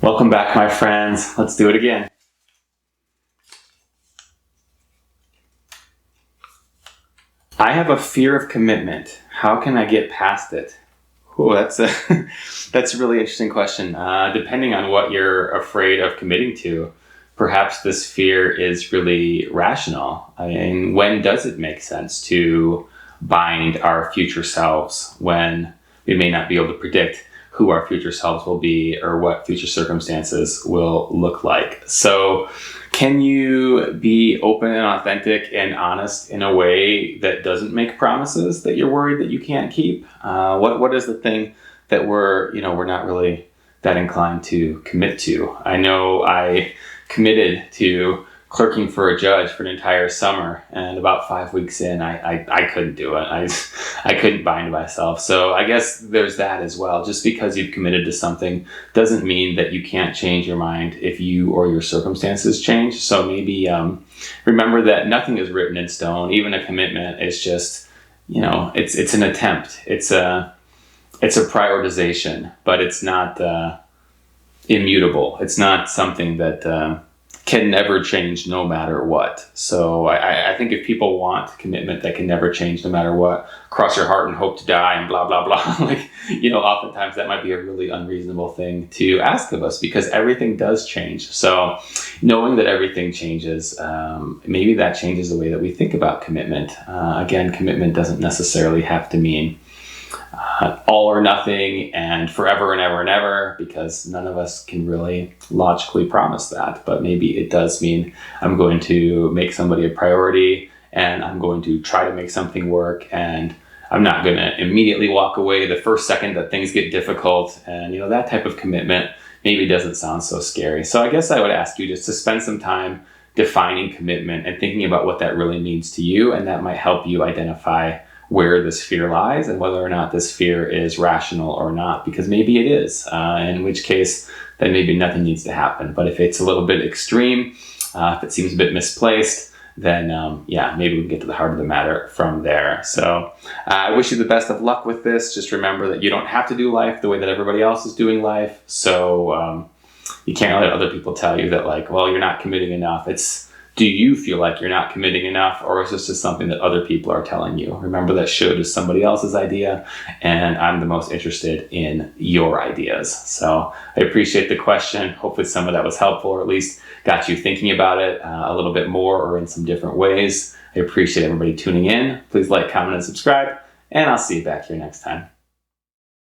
Welcome back, my friends. Let's do it again. I have a fear of commitment. How can I get past it? Oh, that's a that's a really interesting question. Depending on what you're afraid of committing to, perhaps this fear is really rational. I mean, when does it make sense to bind our future selves when we may not be able to predict who our future selves will be or what future circumstances will look like? So, can you be open and authentic and honest in a way that doesn't make promises that you're worried that you can't keep? What is the thing that we're not really that inclined to commit to? I know I committed to clerking for a judge for an entire summer, and about 5 weeks in, I couldn't do it. I couldn't bind myself. So I guess there's that as well. Just because you've committed to something doesn't mean that you can't change your mind if you or your circumstances change. So maybe remember that nothing is written in stone. Even a commitment is just, it's an attempt. It's a prioritization, but it's not immutable. It's not something that can never change no matter what. So I think if people want commitment that can never change no matter what, cross your heart and hope to die and blah, blah, blah, oftentimes that might be a really unreasonable thing to ask of us because everything does change. So knowing that everything changes, maybe that changes the way that we think about commitment. Again, commitment doesn't necessarily have to mean all or nothing and forever and ever and ever, because none of us can really logically promise that. But maybe it does mean I'm going to make somebody a priority and I'm going to try to make something work, and I'm not going to immediately walk away the first second that things get difficult. And that type of commitment maybe doesn't sound so scary. So I guess I would ask you just to spend some time defining commitment and thinking about what that really means to you, and that might help you identify where this fear lies and whether or not this fear is rational or not, because maybe it is, in which case then maybe nothing needs to happen. But if it's a little bit extreme, if it seems a bit misplaced, then maybe we can get to the heart of the matter from there. So I wish you the best of luck with this. Just remember that you don't have to do life the way that everybody else is doing life. So you can't let other people tell you that you're not committing enough. Do you feel like you're not committing enough, or is this just something that other people are telling you? Remember that should is somebody else's idea, and I'm the most interested in your ideas. So I appreciate the question. Hopefully some of that was helpful, or at least got you thinking about it a little bit more or in some different ways. I appreciate everybody tuning in. Please like, comment, and subscribe, and I'll see you back here next time.